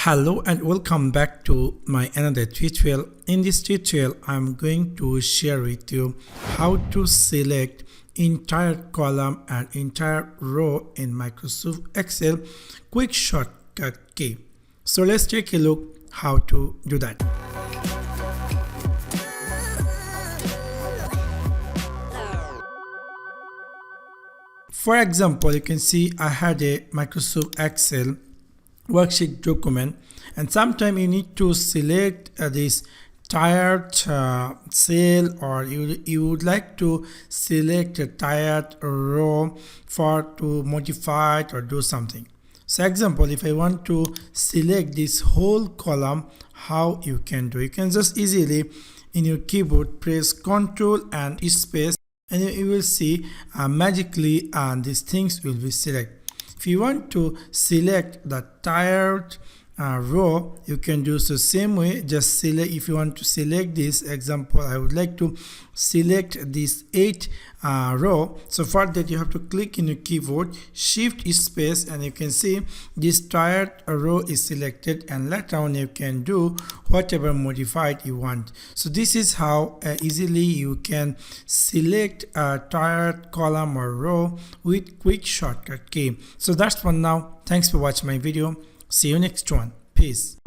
Hello and welcome back to my another tutorial. In this tutorial I'm going to share with you how to select entire column and entire row in Microsoft Excel quick shortcut key. So let's take a look how to do that. For example, you can see I had a Microsoft Excel worksheet document, and sometimes you need to select this tired cell, or you would like to select a tired row to modify it or do something. So example, if I want to select this whole column, how you can do? You can just easily in your keyboard press Ctrl and Space, and you will see magically these things will be selected. If you want to select the tired row, you can do so same way. Just select, if you want to select this example, I would like to select this 8 row. So for that you have to click in your keyboard Shift Space, and you can see this tired row is selected, and later on you can do whatever modified you want. So this is how easily you can select a tired column or row with quick shortcut key. So that's for now. Thanks for watching my video. See you next one. Peace.